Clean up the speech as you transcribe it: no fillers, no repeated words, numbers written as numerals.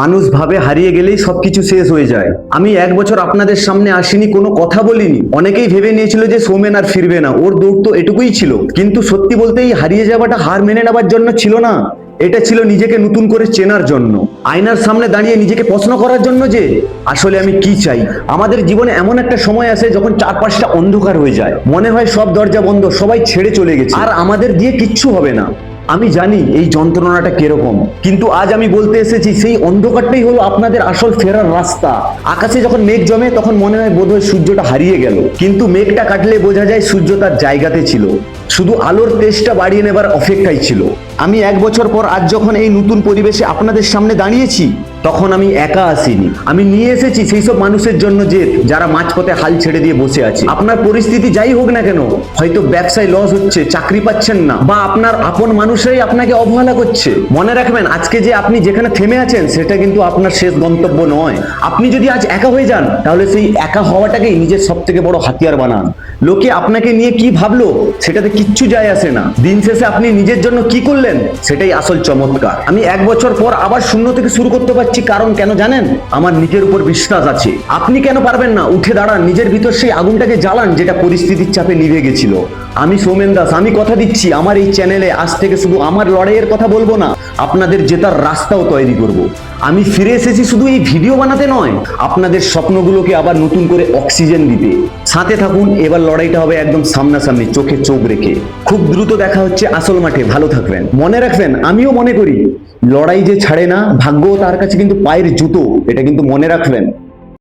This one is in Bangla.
মানুষ ভাবে হারিয়ে গেলেই সবকিছু শেষ হয়ে যায়। আমি 1 বছর আপনাদের সামনে আসিনি, কোনো কথা বলিনি। অনেকেই ভেবে নিয়েছিল যে সৌমেন আর ফিরবে না, ওর দৌড় তো এটুকুই ছিল। কিন্তু সত্যি বলতে এই হারিয়ে যাওয়াটা হার মেনে নেওয়ার জন্য ছিল না, এটা ছিল নিজেকে নতুন করে চেনার জন্য। আয়নার সামনে দাঁড়িয়ে নিজেকে প্রশ্ন করার জন্য যে আসলে আমি কি চাই। আমাদের জীবনে এমন একটা সময় আসে যখন চারপাশটা অন্ধকার হয়ে যায়, মনে হয় সব দরজা বন্ধ, সবাই ছেড়ে চলে গেছে আর আমাদের দিয়ে কিচ্ছু হবে না। আমি জানি এই যন্ত্রণাটা কিরকম, কিন্তু আজ আমি বলতে এসেছি সেই অন্ধকারটাই হলো আপনাদের আসল ফেরার রাস্তা। আকাশে যখন মেঘ জমে তখন মনে হয় বোধহয় সূর্যটা হারিয়ে গেল, কিন্তু মেঘটা কাটলে বোঝা যায় সূর্য তার জায়গাতে ছিল, শুধু আলোর তেজটা বাড়িয়ে নেবার অপেক্ষাই ছিল। আমি 1 বছর পর আজ যখন এই নতুন পরিবেশে আপনাদের সামনে দাঁড়িয়েছি, তখন আমি একা আসিনি, আমি নিয়ে এসেছি সেই সব মানুষের জন্য যে যারা মাঝপথে হাল ছেড়ে দিয়ে বসে আছে। আপনার পরিস্থিতি যাই হোক না কেন, হয়তো ব্যবসায় লস হচ্ছে, চাকরি পাচ্ছেন না, বা আপনার আপন মানুষরাই আপনাকে অবহেলা করছে, মনে রাখবেন আজকে যে আপনি যেখানে থেমে আছেন সেটা কিন্তু আপনার শেষ গন্তব্য নয়। আপনি যদি আজ একা হয়ে যান তাহলে সেই একা হওয়াটাকেই নিজের সব থেকে বড় হাতিয়ার বানান। লোকে আপনাকে নিয়ে কি ভাবলো সেটাতে কিচ্ছু যায় আসে না, দিন শেষে আপনি নিজের জন্য কি করলেন সেটাই আসল চমৎকার। আমি 1 বছর পর আবার শূন্য থেকে শুরু করতে পারছি, কারণ কেন জানেন? আমার নিজের উপর বিশ্বাস আছে। আপনি কেন পারবেন না? উঠে দাঁড়ান, নিজের ভিতর সেই আগুনটাকে জ্বালান যেটা পরিস্থিতির চাপে নিভে গেছিল। আমি সৌমেন দাস, আমি কথা দিচ্ছি আমার এই চ্যানেলে আজ থেকে শুধু আমার লড়াইয়ের কথা বলবো না, আপনাদের জেতার রাস্তাও তৈরি করব। আমি ফিরে এসেছি শুধু এই ভিডিও বানাতে নয়, আপনাদের স্বপ্নগুলোকে আবার নতুন করে অক্সিজেন দিতে। সাথে থাকুন, এবার লড়াইটা হবে একদম সামনাসামনি, চোখে চোখ রেখে। খুব দ্রুত দেখা হচ্ছে আসল মাঠে। ভালো থাকবেন। মনে রাখবেন, আমিও মনে করি লড়াই যে ছাড়ে না, ভাগ্যও তার কাছে কিন্তু পায়ের জুতো, এটা কিন্তু মনে রাখবেন।